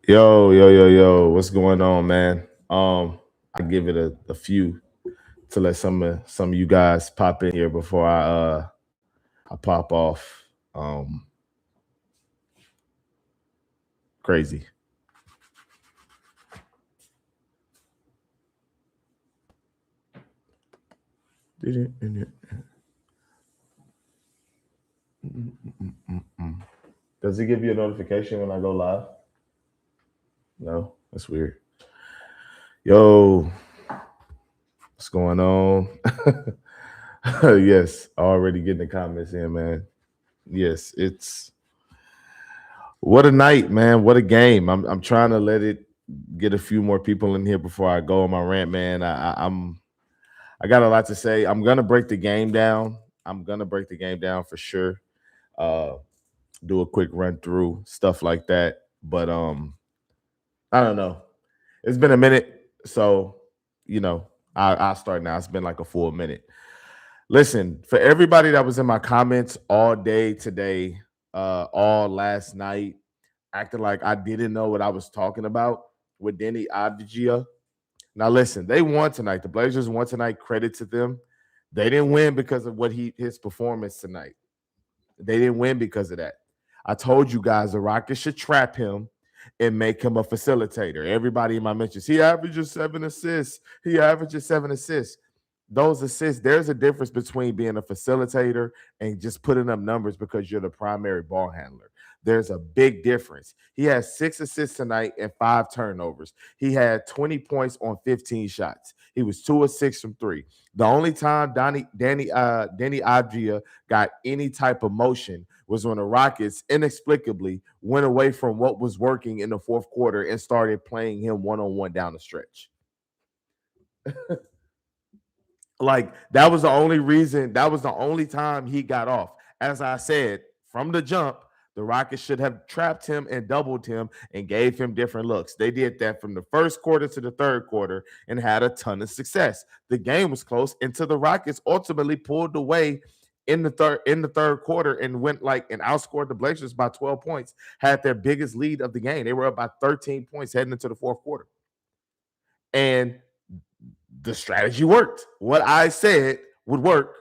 Yo, what's going on, man? I give it a few to let some of you guys pop in here before I pop off. Crazy. Does it give you a notification when I go live? No, that's weird. Yo, what's going on? Yes, already getting the comments in, man. Yes, it's what a night, man. What a game. I'm trying to let it get a few more people in here before I go on my rant, man. I got a lot to say. I'm gonna break the game down. I'm gonna break the game down for sure. Uh, do a quick run through stuff like that. But I don't know. It's been a minute, so I'll start now. It's been like a full minute. Listen, for everybody that was in my comments all day today, all last night, acting like I didn't know what I was talking about with Denny Adjia. Now listen, they won tonight. The Blazers won tonight. Credit to them. They didn't win because of his performance tonight. They didn't win because of that. I told you guys the Rockets should trap him and make him a facilitator. Everybody in my mentions, he averages 7 assists. He averages 7 assists. Those assists, there's a difference between being a facilitator and just putting up numbers because you're the primary ball handler. There's a big difference. He has 6 assists tonight and 5 turnovers. He had 20 points on 15 shots. He was 2 of 6 from 3. The only time Danny Adjia got any type of motion was when the Rockets inexplicably went away from what was working in the fourth quarter and started playing him one-on-one down the stretch. Like that was the only reason, that was the only time he got off. As I said, from the jump, the Rockets should have trapped him and doubled him and gave him different looks. They did that from the first quarter to the third quarter and had a ton of success. The game was close until the Rockets ultimately pulled away in the third quarter and went and outscored the Blazers by 12 points, had their biggest lead of the game. They were up by 13 points heading into the fourth quarter. And the strategy worked. What I said would work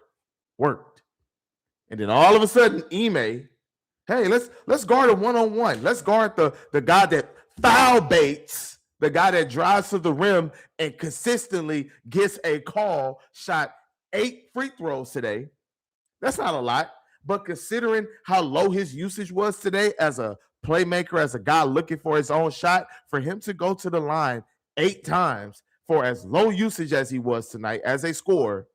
worked. And then all of a sudden, Ime, hey, let's guard a one-on-one. Let's guard the guy that foul baits, the guy that drives to the rim and consistently gets a call, shot 8 free throws today. That's not a lot. But considering how low his usage was today as a playmaker, as a guy looking for his own shot, for him to go to the line 8 times for as low usage as he was tonight as a scorer,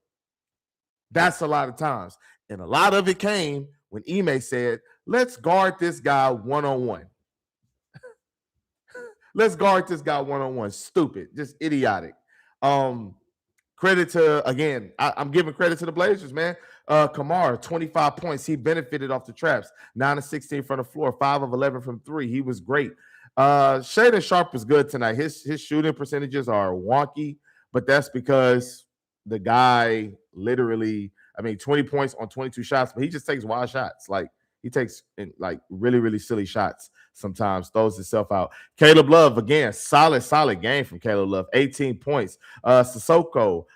that's a lot of times. And a lot of it came when Ime said, let's guard this guy one-on-one. Let's guard this guy one-on-one. Stupid, just idiotic. Credit to, again, I'm giving credit to the Blazers, man. Kamara, 25 points. He benefited off the traps. 9 of 16 from the floor, 5 of 11 from 3. He was great. Shaedon Sharpe was good tonight. His shooting percentages are wonky, but that's because the guy literally, 20 points on 22 shots, but he just takes wild shots. Like he takes really, really silly shots sometimes, throws himself out. Caleb Love, again, solid game from Caleb Love. 18 points. Sissoko,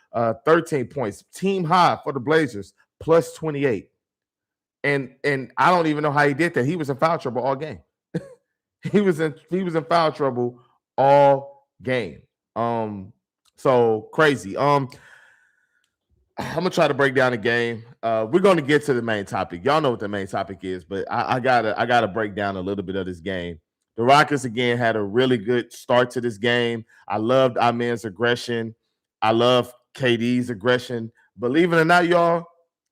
13 points. Team high for the Blazers, plus 28. And I don't even know how he did that. He was in foul trouble all game. He was in foul trouble all game. So crazy. I'm gonna try to break down the game. We're gonna get to the main topic. Y'all know what the main topic is, but I gotta break down a little bit of this game. The Rockets again had a really good start to this game. I loved Amen's aggression. I love KD's aggression. Believe it or not, y'all,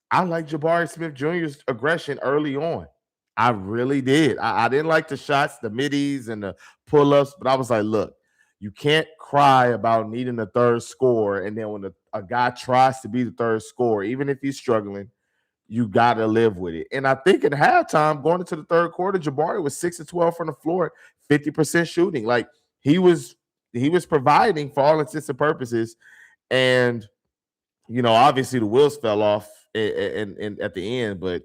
I like Jabari Smith Jr.'s aggression early on. I really did. I didn't like the shots, the middies, and the pull-ups, but I was like, look, you can't cry about needing a third score, and then when a guy tries to be the third scorer, even if he's struggling, you got to live with it. And I think at halftime, going into the third quarter, Jabari was 6 of 12 from the floor, 50% shooting. Like he was providing for all intents and purposes. And obviously the wheels fell off and at the end, but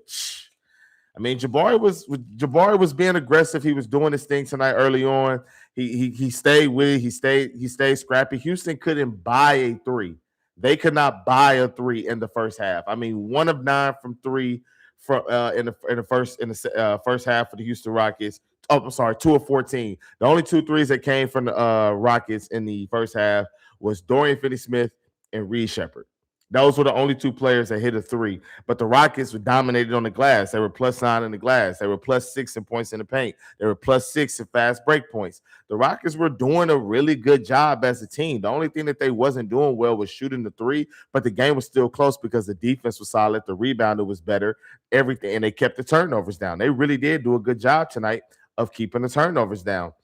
I mean, Jabari was being aggressive. He was doing his thing tonight early on. He stayed with it. He stayed scrappy. Houston couldn't buy a three. They could not buy a three in the first half. I mean, 1 of 9 from three from in the first half for the Houston Rockets. Oh, I'm sorry, 2 of 14. The only 2 threes that came from the Rockets in the first half was Dorian Finney-Smith and Reed Shepherd. Those were the only 2 players that hit a three. But the Rockets were dominated on the glass. They were +9 in the glass. They were +6 in points in the paint. They were +6 in fast break points. The Rockets were doing a really good job as a team. The only thing that they wasn't doing well was shooting the three, but the game was still close because the defense was solid. The rebounder was better, everything, and they kept the turnovers down. They really did do a good job tonight of keeping the turnovers down.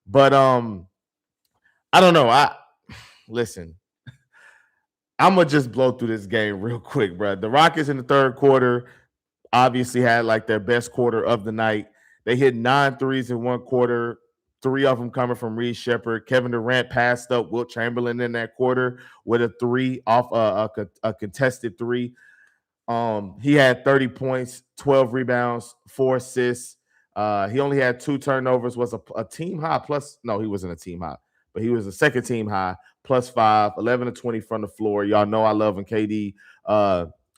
But I don't know. Listen. I'm going to just blow through this game real quick, bro. The Rockets in the third quarter obviously had like their best quarter of the night. They hit 9 threes in one quarter, 3 of them coming from Reed Shepherd. Kevin Durant passed up Wilt Chamberlain in that quarter with a three off a contested three. He had 30 points, 12 rebounds, 4 assists. He only had 2 turnovers, was a team high plus. No, he wasn't a team high, but he was a second team high. +5, 11 to 20 from the floor. Y'all know I love when KD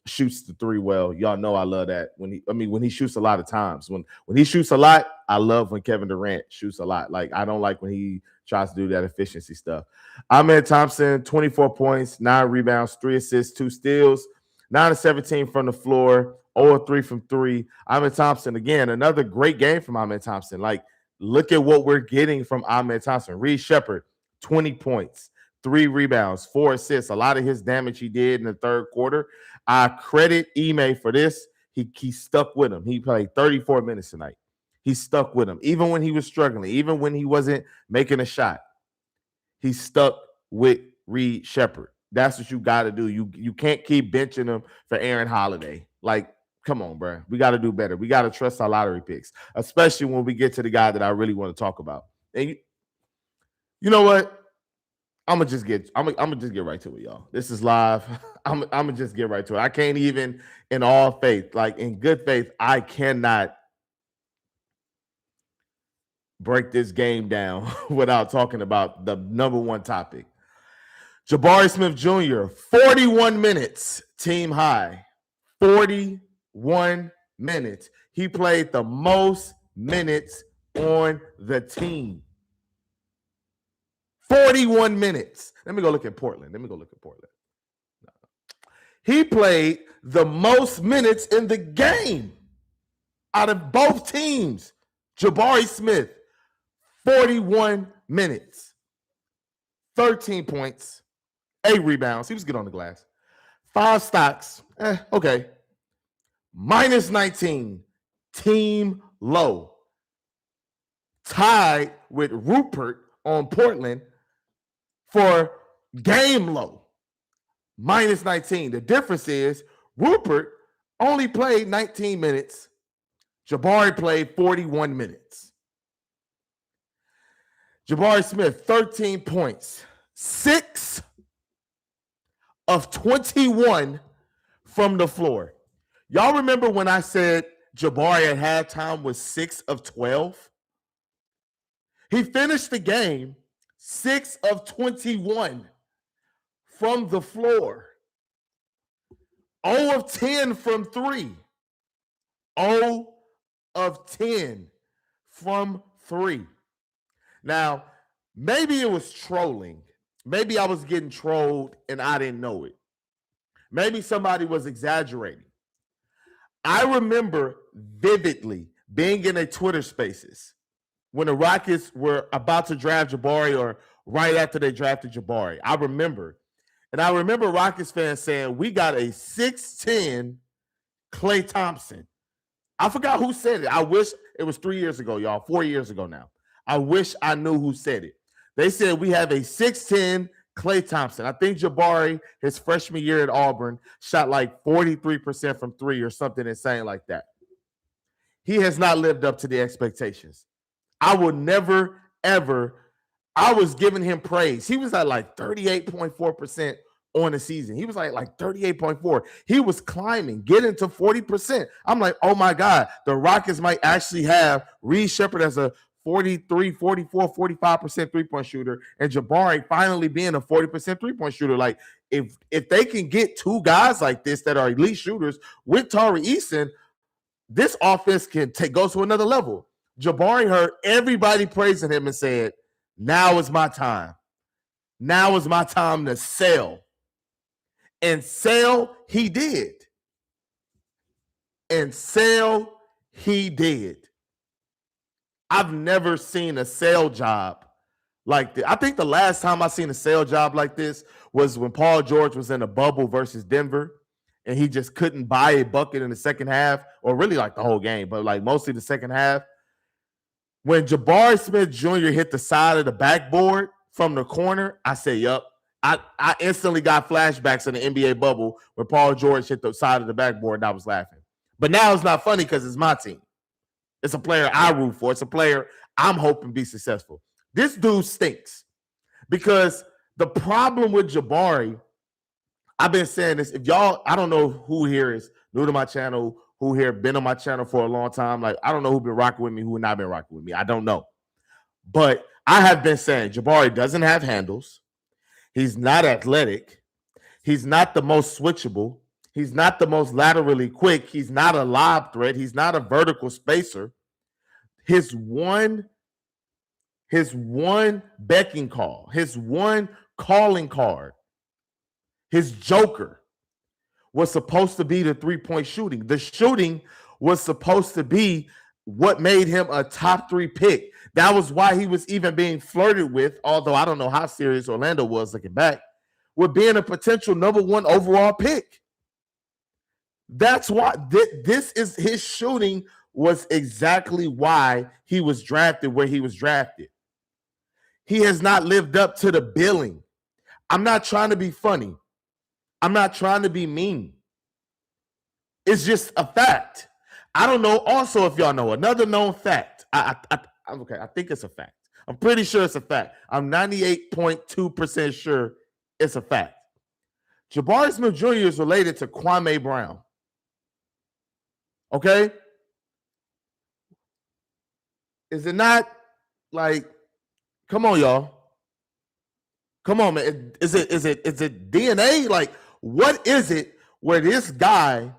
shoots the three well. Y'all know I love that. When he shoots a lot of times. When he shoots a lot, I love when Kevin Durant shoots a lot. Like, I don't like when he tries to do that efficiency stuff. Ahmed Thompson, 24 points, 9 rebounds, 3 assists, 2 steals, 9 of 17 from the floor, 0 of 3 from 3. Ahmed Thompson, again, another great game from Ahmed Thompson. Like, look at what we're getting from Ahmed Thompson. Reed Shepherd, 20 points. 3 rebounds, 4 assists. A lot of his damage he did in the third quarter. I credit Ime for this. He stuck with him. He played 34 minutes tonight. He stuck with him. Even when he was struggling, even when he wasn't making a shot, he stuck with Reed Shepherd. That's what you got to do. You can't keep benching him for Aaron Holiday. Like, come on, bro. We got to do better. We got to trust our lottery picks, especially when we get to the guy that I really want to talk about. And you know what? I'm gonna just get right to it, y'all. This is live. I'm gonna just get right to it. I can't even, in all faith, like in good faith, I cannot break this game down without talking about the number one topic. Jabari Smith Jr., 41 minutes, team high. 41 minutes. He played the most minutes on the team. 41 minutes. Let me go look at Portland. He played the most minutes in the game out of both teams. Jabari Smith, 41 minutes. 13 points, 8 rebounds. He was good on the glass. 5 stocks. Okay. -19. Team low. Tied with Rupert on Portland for game low, -19. The difference is Rupert only played 19 minutes. Jabari played 41 minutes. Jabari Smith, 13 points, 6 of 21 from the floor. Y'all remember when I said Jabari at halftime was 6 of 12? He finished the game 6 of 21 from the floor. 0 of 10 from 3. 0 of 10 from 3. Now, maybe it was trolling. Maybe I was getting trolled and I didn't know it. Maybe somebody was exaggerating. I remember vividly being in a Twitter Spaces when the Rockets were about to draft Jabari or right after they drafted Jabari. I remember Rockets fans saying, we got a 6'10 Klay Thompson. I forgot who said it. I wish it was 3 years ago, y'all, 4 years ago now. I wish I knew who said it. They said we have a 6'10 Klay Thompson. I think Jabari, his freshman year at Auburn, shot like 43% from 3 or something insane like that. He has not lived up to the expectations. I will never, ever, I was giving him praise. He was at like 38.4% on the season. He was like 38.4. He was climbing, getting to 40%. I'm like, oh my God, the Rockets might actually have Reed Sheppard as a 43, 44, 45% three-point shooter, and Jabari finally being a 40% three-point shooter. Like, if they can get two guys like this that are elite shooters with Tari Eason, this offense can go to another level. Jabari heard everybody praising him and said, now is my time. Now is my time to sell. And sell he did. And sell he did. I've never seen a sale job like this. I think the last time I seen a sale job like this was when Paul George was in a bubble versus Denver, and he just couldn't buy a bucket in the second half, or really like the whole game, but like mostly the second half. When Jabari Smith Jr. hit the side of the backboard from the corner, I said, yup. I instantly got flashbacks in the NBA bubble when Paul George hit the side of the backboard, and I was laughing. But now it's not funny because it's my team. It's a player I root for. It's a player I'm hoping be successful. This dude stinks because the problem with Jabari, I've been saying this. If y'all, I don't know who here is new to my channel, who here been on my channel for a long time. Like, I don't know who been rocking with me, who not been rocking with me. I don't know. But I have been saying Jabari doesn't have handles. He's not athletic. He's not the most switchable. He's not the most laterally quick. He's not a lob threat. He's not a vertical spacer. His one becking call, his one calling card, his joker was supposed to be the three-point shooting. The shooting was supposed to be what made him a top 3 pick. That was why he was even being flirted with, although I don't know how serious Orlando was looking back, with being a potential number 1 overall pick. That's why this is his shooting was exactly why he was drafted where he was drafted. He has not lived up to the billing. I'm not trying to be funny. I'm not trying to be mean. It's just a fact. I don't know also if y'all know another known fact. Okay, I think it's a fact. I'm pretty sure it's a fact. I'm 98.2% sure it's a fact. Jabari Smith Jr. is related to Kwame Brown. Okay? Is it not like, come on, y'all. Come on, man. Is it DNA? Like, what is it where this guy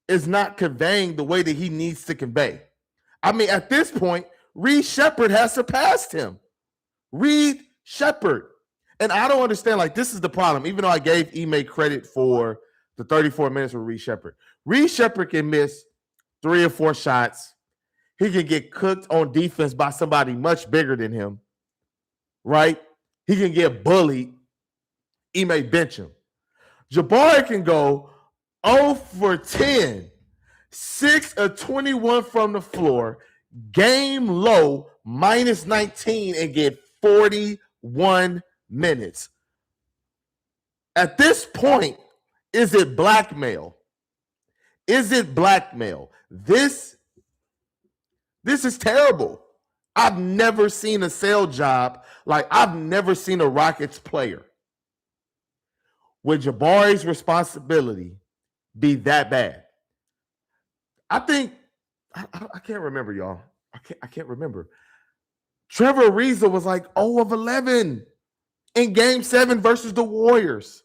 is not conveying the way that he needs to convey? I mean, at this point, Reed Sheppard has surpassed him. Reed Sheppard. And I don't understand, like, this is the problem. Even though I gave Ime credit for the 34 minutes with Reed Sheppard. Reed Sheppard can miss 3 or 4 shots. He can get cooked on defense by somebody much bigger than him, right? He can get bullied. Ime bench him. Jabari can go 0 for 10, 6 of 21 from the floor, game low, minus 19, and get 41 minutes. At this point, is it blackmail? Is it blackmail? This is terrible. I've never seen a sale job. Like, I've never seen a Rockets player with Jabari's responsibility be that bad. I think, I can't remember, y'all. I can't remember. Trevor Ariza was like 0 of 11 in Game 7 versus the Warriors.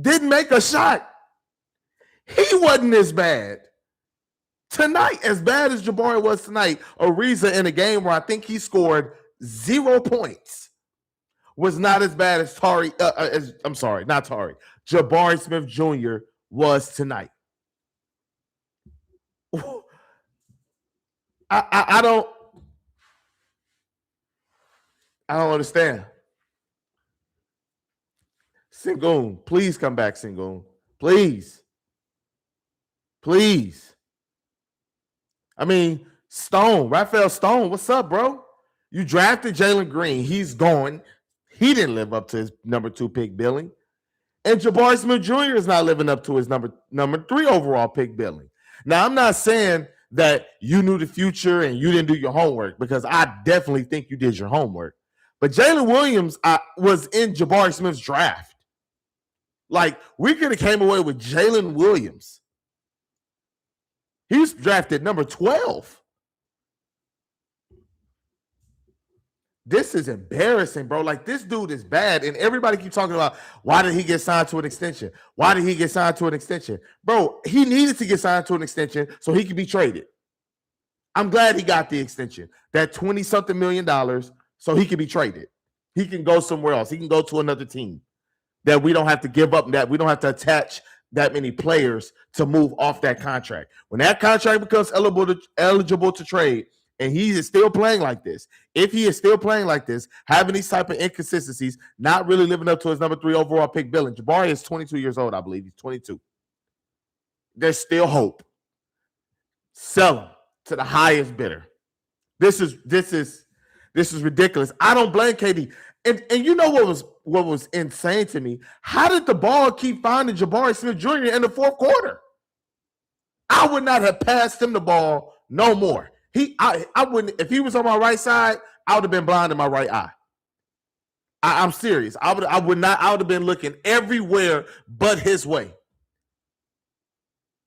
Didn't make a shot. He wasn't as bad. Tonight, as bad as Jabari was tonight, Ariza in a game where I think he scored 0 points was not as bad as Jabari Smith Jr. was tonight. I don't understand. Sengun, please come back, Sengun. Please. Please. I mean, Raphael Stone, what's up, bro? You drafted Jalen Green. He's gone. He didn't live up to his number 2 pick billing. And Jabari Smith Jr. is not living up to his number 3 overall pick billing. Now, I'm not saying that you knew the future and you didn't do your homework, because I definitely think you did your homework. But Jalen Williams was in Jabari Smith's draft. Like, we could have came away with Jalen Williams. He was drafted number 12. This is embarrassing, bro. Like, this dude is bad. And everybody keeps talking about, why did he get signed to an extension? Why did he get signed to an extension? Bro, he needed to get signed to an extension so he could be traded. I'm glad he got the extension, that 20-something million dollars, so he can be traded. He can go somewhere else. He can go to another team that we don't have to give up, that we don't have to attach that many players to move off that contract. When that contract becomes eligible to trade, and he is still playing like this, if he is still playing like this, having these type of inconsistencies, not really living up to his number 3 overall pick billing. Jabari is 22 years old, I believe. He's 22. There's still hope. Sell him to the highest bidder. This is ridiculous. I don't blame KD. And you know what was insane to me? How did the ball keep finding Jabari Smith Jr. in the fourth quarter? I would not have passed him the ball no more. I wouldn't, if he was on my right side, I would have been blind in my right eye. I'm serious. I would have been looking everywhere but his way.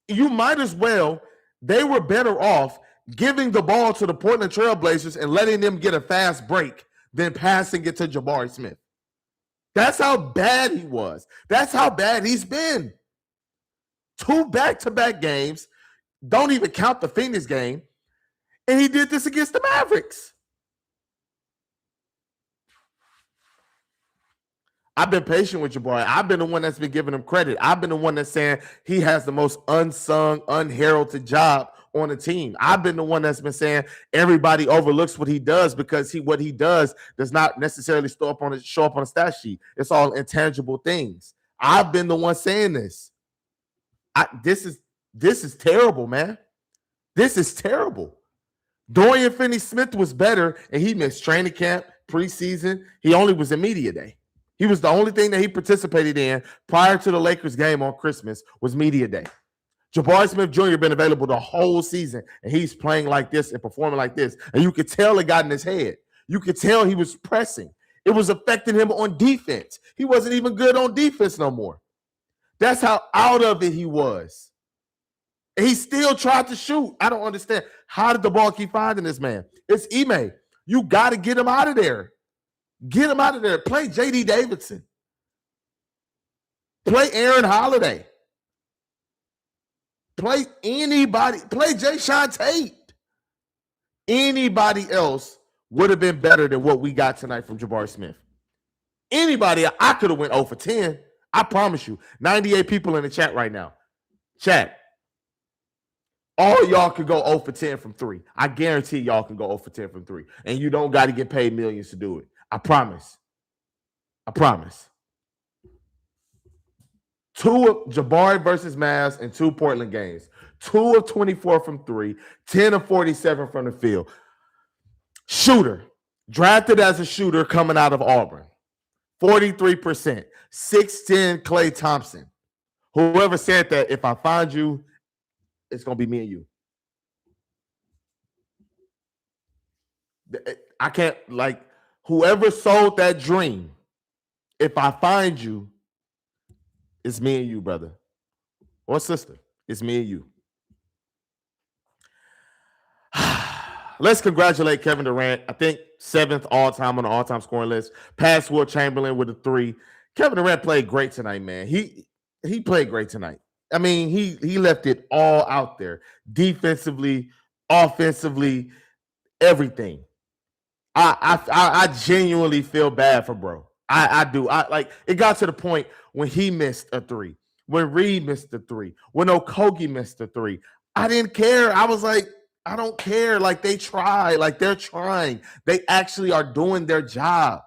You might as well, they were better off giving the ball to the Portland Trailblazers and letting them get a fast break than passing it to Jabari Smith. That's how bad he was. That's how bad he's been. 2 back-to-back games, don't even count the Phoenix game, and he did this against the Mavericks. I've been patient with Jabari. I've been the one that's been giving him credit. I've been the one that's saying he has the most unsung, unheralded job on the team. I've been the one that's been saying everybody overlooks what he does because what he does not necessarily show up on a stat sheet. It's all intangible things. I've been the one saying this. This is terrible, man. This is terrible. Dorian Finney-Smith was better, and he missed training camp, preseason. He only was in media day. He was the only thing that he participated in prior to the Lakers game on Christmas was media day. Jabari Smith Jr. been available the whole season, and he's playing like this and performing like this. And you could tell it got in his head. You could tell he was pressing. It was affecting him on defense. He wasn't even good on defense no more. That's how out of it he was. And he still tried to shoot. I don't understand. How did the ball keep finding this man? It's Ime. You got to get him out of there. Get him out of there. Play J.D. Davidson. Play Aaron Holiday. Play anybody. Play Jayshawn Tate. Anybody else would have been better than what we got tonight from Jabari Smith. Anybody, I could have went 0 for 10. I promise you. 98 people in the chat right now. Chat. All y'all could go 0 for 10 from 3. I guarantee y'all can go 0 for 10 from 3. And you don't got to get paid millions to do it. I promise. I promise. 2 of Jabari versus Mavs and 2 Portland games. 2 of 24 from 3. 10 of 47 from the field. Shooter. Drafted as a shooter coming out of Auburn. 43%. 6'10" Klay Thompson. Whoever said that, if I find you, it's going to be me and you. I can't, like, whoever sold that dream, if I find you, it's me and you, brother. Or sister. It's me and you. Let's congratulate Kevin Durant. I think 7th all-time on the all-time scoring list. Past Wilt Chamberlain with a 3. Kevin Durant played great tonight, man. He played great tonight. I mean, he left it all out there. Defensively, offensively, everything. I genuinely feel bad for bro. I do. It got to the point when he missed a 3, when Reed missed a 3, when Okogie missed a 3. I didn't care. I was like, I don't care. Like, they try. Like, they're trying. They actually are doing their job.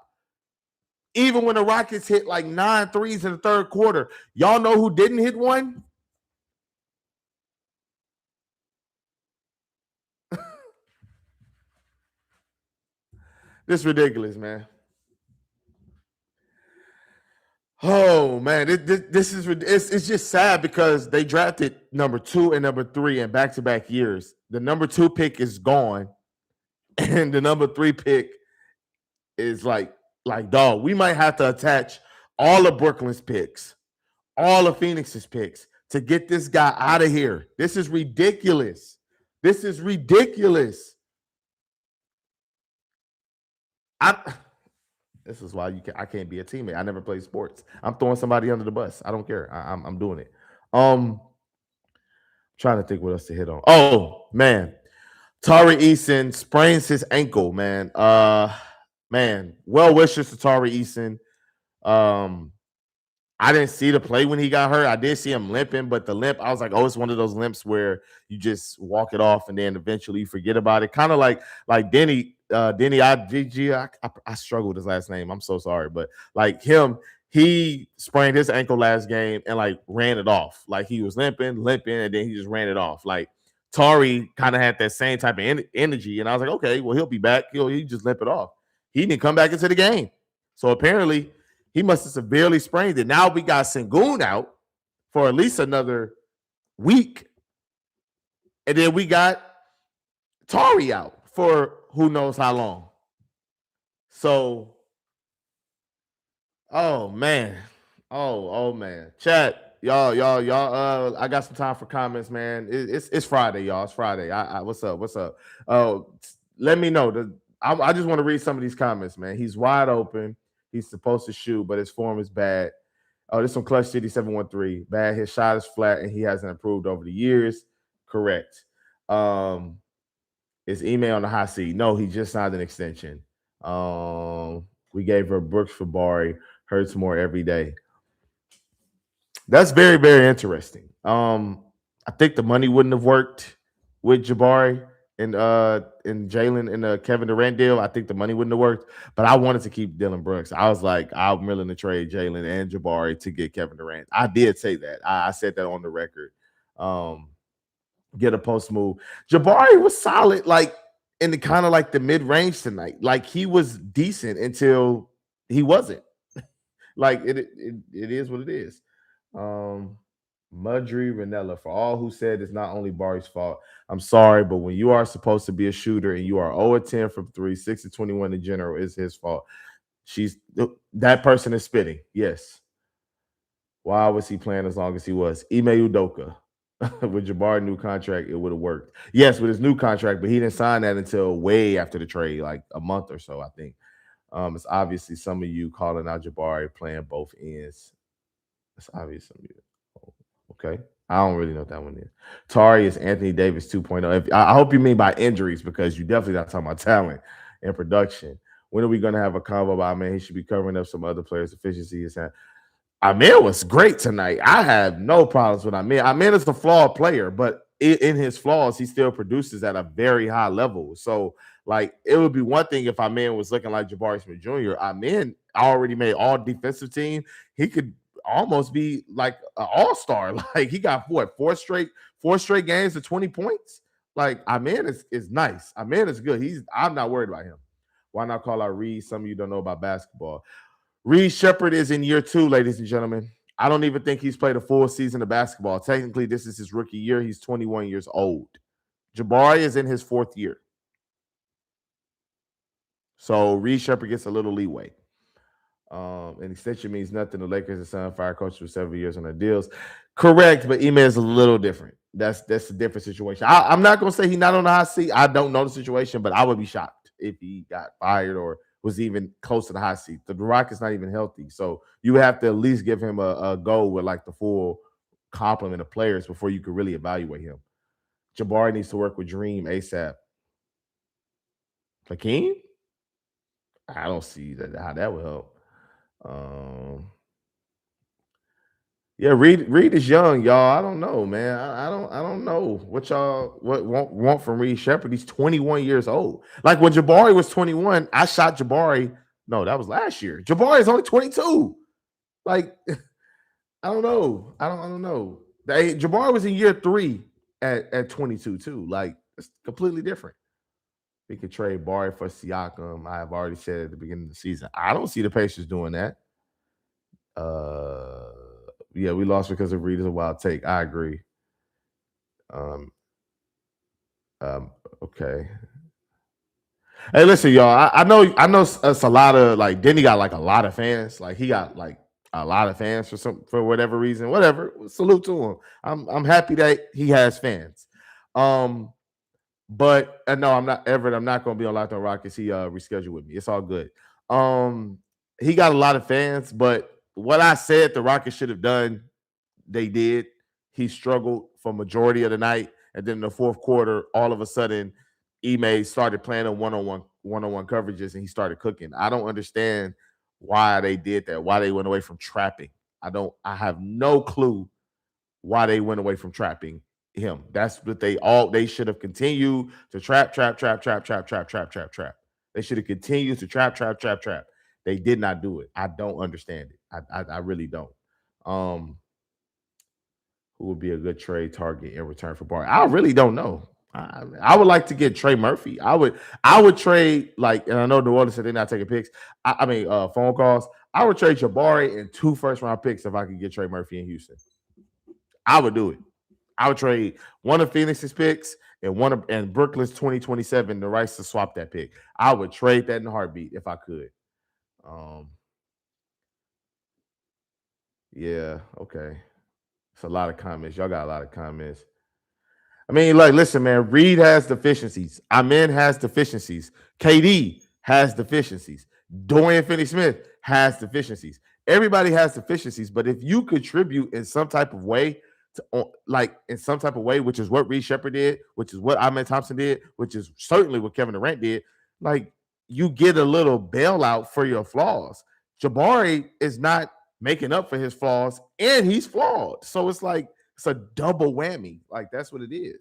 Even when the Rockets hit like 9 threes in the third quarter, y'all know who didn't hit one? This is ridiculous, man. Oh, man. This is it's just sad because they drafted number 2 and number 3 in back-to-back years. The number 2 pick is gone, and the number 3 pick is like, dog, we might have to attach all of Brooklyn's picks, all of Phoenix's picks to get this guy out of here. This is ridiculous. This is ridiculous. This is why I can't be a teammate. I never played sports. I'm throwing somebody under the bus. I don't care. I'm doing it. Trying to think what else to hit on. Oh man, Tari Eason sprains his ankle. Man, well wishes to Tari Eason. I didn't see the play when he got hurt. I did see him limping, but the limp, I was like, oh, it's one of those limps where you just walk it off and then eventually you forget about it. Kind of like Denny I struggle with his last name. I'm so sorry. But like him, he sprained his ankle last game and like ran it off. Like he was limping, and then he just ran it off. Like Tari kind of had that same type of energy. And I was like, okay, well, he'll be back. He just limp it off. He didn't come back into the game. So apparently he must have severely sprained it. Now we got Sengun out for at least another week. And then we got Tari out for who knows how long. So, oh man. Oh man. Chat, y'all. I got some time for comments, man. It's Friday, y'all. It's Friday. What's up? Let me know. I just want to read some of these comments, man. He's wide open. He's supposed to shoot, but his form is bad. Oh, this one, Clutch City 713. Bad. His shot is flat, and he hasn't improved over the years. Correct. Is email on the hot seat? No, he just signed an extension. We gave her Brooks for Jabari. Hurts more every day. That's very, very interesting. I think the money wouldn't have worked with Jabari and Jalen and Kevin Durant deal. I think the money wouldn't have worked, but I wanted to keep Dylan Brooks. I was like, I'm willing to trade Jalen and Jabari to get Kevin Durant. I did say that. I said that on the record. Get a post move. Jabari was solid, like in the kind of like the mid range tonight. Like he was decent until he wasn't. Like it is what it is. Mudry Ranella, for all who said it's not only Bari's fault, I'm sorry, but when you are supposed to be a shooter and you are 0-10 from 3, 6-21 in general, is his fault. That person is spitting. Yes. Why was he playing as long as he was? Ime Udoka. With Jabari's new contract, it would have worked. Yes, with his new contract, but he didn't sign that until way after the trade, like a month or so, I think. It's obviously some of you calling out Jabari playing both ends. It's obvious some of you. Okay. I don't really know what that one is. Tari is Anthony Davis 2.0. I hope you mean by injuries, because you definitely not talking about talent and production. When are we going to have a convo about, man, he should be covering up some other players' efficiency? Amir was great tonight. I have no problems with Amir. Amir is a flawed player, but in his flaws, he still produces at a very high level. So, like, it would be one thing if Amir was looking like Jabari Smith Jr. Amir already made all defensive team. He could almost be like an all-star. Like, he got four straight games of 20 points. Like, Amir is nice. Amir is good. I'm not worried about him. Why not call out Reed? Some of you don't know about basketball. Reed Shepherd is in year 2, ladies and gentlemen. I don't even think he's played a full season of basketball. Technically, this is his rookie year. He's 21 years old. Jabari is in his 4th year. So Reed Shepherd gets a little leeway. An extension means nothing. The Lakers and Sun fire coach for 7 years on their deals. Correct, but Ime is a little different. That's a different situation. I'm not going to say he's not on the hot seat. I don't know the situation, but I would be shocked if he got fired or was even close to the hot seat. The Rocket's not even healthy. So you have to at least give him a go with like the full complement of players before you could really evaluate him. Jabari needs to work with Dream ASAP. Hakeem? I don't see how that would help. Yeah, Reed is young, y'all. I don't know, man. I don't know what y'all want from Reed Shepherd. He's 21 years old. Like when Jabari was 21, I shot Jabari. No, that was last year. Jabari is only 22. Like, I don't know. I don't know. Jabari was in year 3 at 22 too. Like, it's completely different. We could trade Bari for Siakam. I have already said at the beginning of the season. I don't see the Pacers doing that. Yeah, we lost because of Reed is a wild take. I agree. Okay. Hey, listen, y'all. I know it's a lot of like Denny got like a lot of fans. Like he got like a lot of fans for whatever reason. Whatever. Salute to him. I'm happy that he has fans. But no, I'm not Everett. I'm not going to be on Locked On Rockets. He rescheduled with me. It's all good. He got a lot of fans, but what I said the Rockets should have done, they did. He struggled for majority of the night, and then in the fourth quarter, all of a sudden, Ime started playing on one-on-one coverages, and he started cooking. I don't understand why they did that. Why they went away from trapping. I have no clue why they went away from trapping him. That's what they should have continued to trap. They should have continued to trap. They did not do it. I don't understand it. I really don't. Who would be a good trade target in return for Barry? I really don't know. I would like to get Trey Murphy. I would trade, like, and I know New Orleans said they're not taking picks. Phone calls. I would trade Jabari and 2 first-round picks if I could get Trey Murphy in Houston. I would do it. I would trade one of Phoenix's picks and Brooklyn's 2027 the rights to swap that pick. I would trade that in a heartbeat if I could. Yeah, okay. It's a lot of comments. Y'all got a lot of comments. I mean, like, listen, man, Reed has deficiencies. Amen has deficiencies. KD has deficiencies. Dorian Finney-Smith has deficiencies. Everybody has deficiencies, but if you contribute in some type of way, which is what Reed Shepherd did, which is what Amen Thompson did, which is certainly what Kevin Durant did, like, you get a little bailout for your flaws. Jabari is not making up for his flaws, and he's flawed. So it's like, it's a double whammy. Like, that's what it is.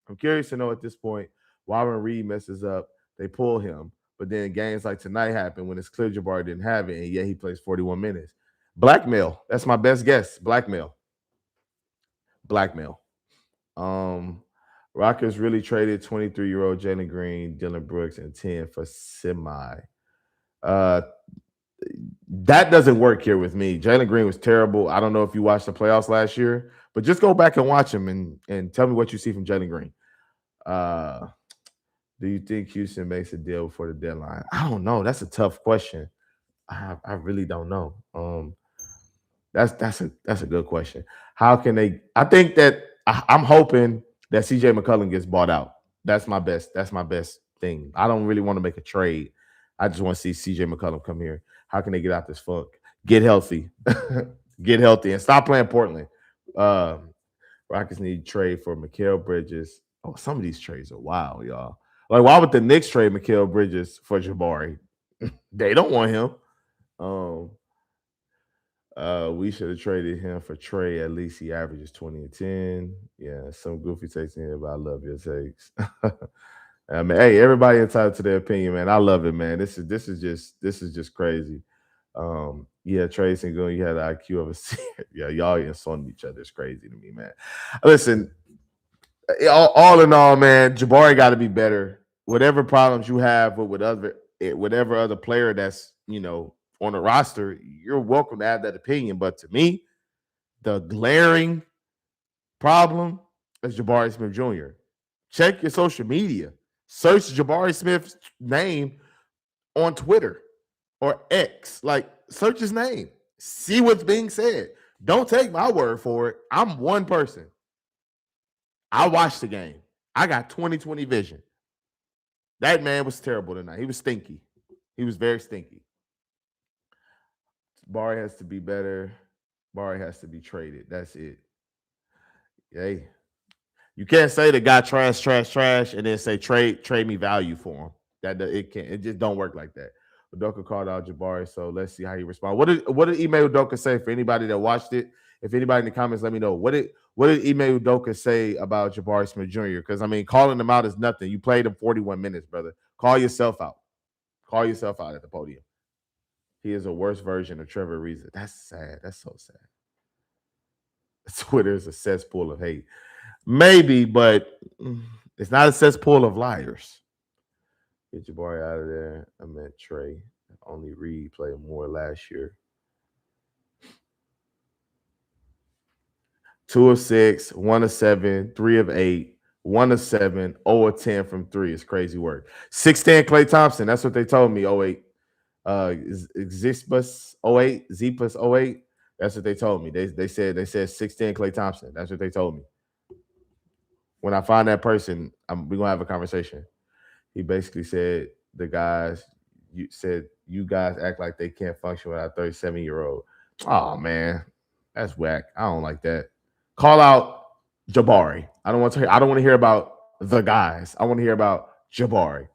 I'm curious to know at this point why when Reed messes up, they pull him. But then games like tonight happen when it's clear Jabari didn't have it, and yet he plays 41 minutes. Blackmail. That's my best guess. Blackmail. Rockets really traded 23-year-old Jalen Green, Dylan Brooks, and 10 for Semi. That doesn't work here with me. Jalen Green was terrible. I don't know if you watched the playoffs last year, but just go back and watch him and tell me what you see from Jalen Green. Do you think Houston makes a deal before the deadline? I don't know. That's a tough question. I really don't know. That's a good question. How can they? I think that I'm hoping that CJ McCollum gets bought out. That's my best thing. I don't really want to make a trade. I just want to see CJ McCollum come here. How can they get out this funk? Get healthy. Get healthy and stop playing Portland. Rockets need to trade for Mikal Bridges. Oh, some of these trades are wild, y'all. Like, why would the Knicks trade Mikal Bridges for Jabari? They don't want him. We should have traded him for Trey. At least he averages 20 and 10. Yeah, some goofy takes in here, but I love your takes. I mean, hey, everybody entitled to their opinion, man. I love it, man. This is just crazy. Yeah, Tracy and Goon, you had the IQ of a yeah, y'all insulting each other. It's crazy to me, man. Listen, all in all, man, Jabari got to be better. Whatever problems you have with whatever other player that's, on the roster, you're welcome to have that opinion. But to me, the glaring problem is Jabari Smith Jr. Check your social media. Search Jabari Smith's name on Twitter or X. Like, search his name. See what's being said. Don't take my word for it. I'm one person. I watched the game. I got 20/20 vision. That man was terrible tonight. He was stinky. He was very stinky. Barry has to be better. Barry has to be traded. That's it. Hey, you can't say the guy trash, and then say trade me value for him. It just don't work like that. Udoka called out Jabari, so let's see how he responds. What did Ime Udoka say for anybody that watched it? If anybody in the comments, let me know. What did Ime Udoka say about Jabari Smith Jr.? Because, I mean, calling him out is nothing. You played him 41 minutes, brother. Call yourself out. Call yourself out at the podium. He is a worse version of Trevor Ariza. That's sad. That's so sad. Twitter is a cesspool of hate. Maybe, but it's not a cesspool of liars. Get Jabari out of there. I meant Trey. Only Reed played more last year. 2 of 6, 1 of 7, 3 of 8, 1 of 7, 0 of 10 from 3 is crazy work. 6'10" Klay Thompson. That's what they told me. 08. Zipus 08, Zipus 08. That's what they told me. They said 6'10" Klay Thompson. That's what they told me. When I find that person, we're gonna have a conversation. He basically said you guys act like they can't function without a 37-year-old. Oh man, that's whack. I don't like that. Call out Jabari. I don't want to hear about the guys. I want to hear about Jabari.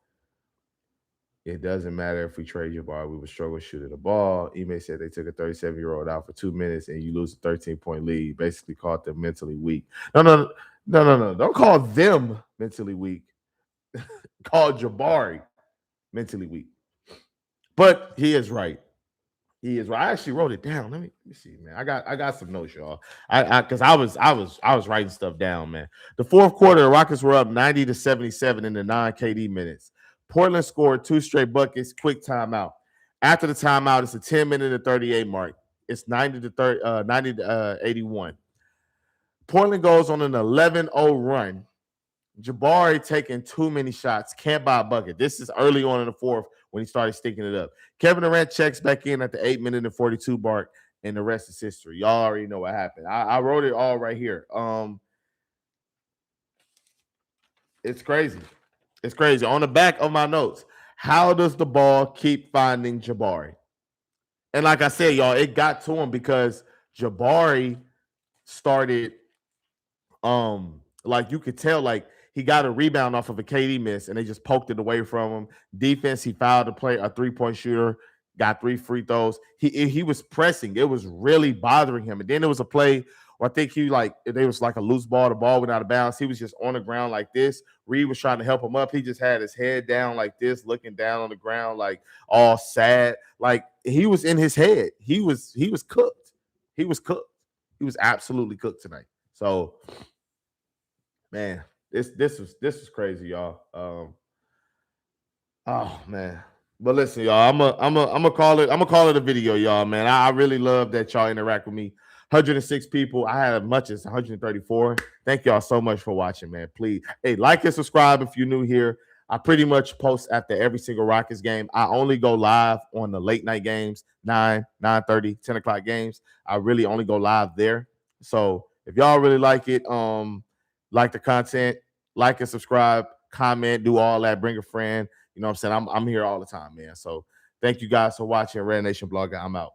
It doesn't matter if we trade Jabari, we would struggle shooting the ball. Ime said they took a 37-year-old out for 2 minutes and you lose a 13-point lead. Basically called them mentally weak. No. Don't call them mentally weak. Call Jabari mentally weak. But he is right. He is right. I actually wrote it down. Let me see, man. I got some notes, y'all. Because I was writing stuff down, man. The fourth quarter, the Rockets were up 90-77 in the non-KD minutes. Portland scored 2 straight buckets. Quick timeout. After the timeout, it's a 10-minute and 38 mark. It's 90-81. Portland goes on an 11-0 run. Jabari taking too many shots. Can't buy a bucket. This is early on in the fourth when he started sticking it up. Kevin Durant checks back in at the 8-minute and 42 mark, and the rest is history. Y'all already know what happened. I wrote it all right here. It's crazy. It's crazy. On the back of my notes, how does the ball keep finding Jabari? And like I said, y'all, it got to him because Jabari started, like you could tell, like he got a rebound off of a KD miss, and they just poked it away from him. Defense, he fouled a 3-point shooter, got 3 free throws. He was pressing. It was really bothering him. And then there was a play where I think there was like a loose ball. The ball went out of bounds. He was just on the ground like this. Reed was trying to help him up. He just had his head down like this, looking down on the ground, like all sad. Like he was in his head. He was cooked. He was cooked. He was absolutely cooked tonight. So, man, this was crazy, y'all. Oh man. But listen, y'all, I'm gonna call it a video, y'all, man. I really love that y'all interact with me. 106 people. I had as much as 134. Thank y'all so much for watching, man. Please, hey, like and subscribe if you're new here. I pretty much post after every single Rockets game. I only go live on the late night games, 9:30, 10 o'clock games. I really only go live there. So if y'all really like it, like the content, like and subscribe, comment, do all that, bring a friend. You know what I'm saying? I'm here all the time, man. So thank you guys for watching. RedNationBlogga. I'm out.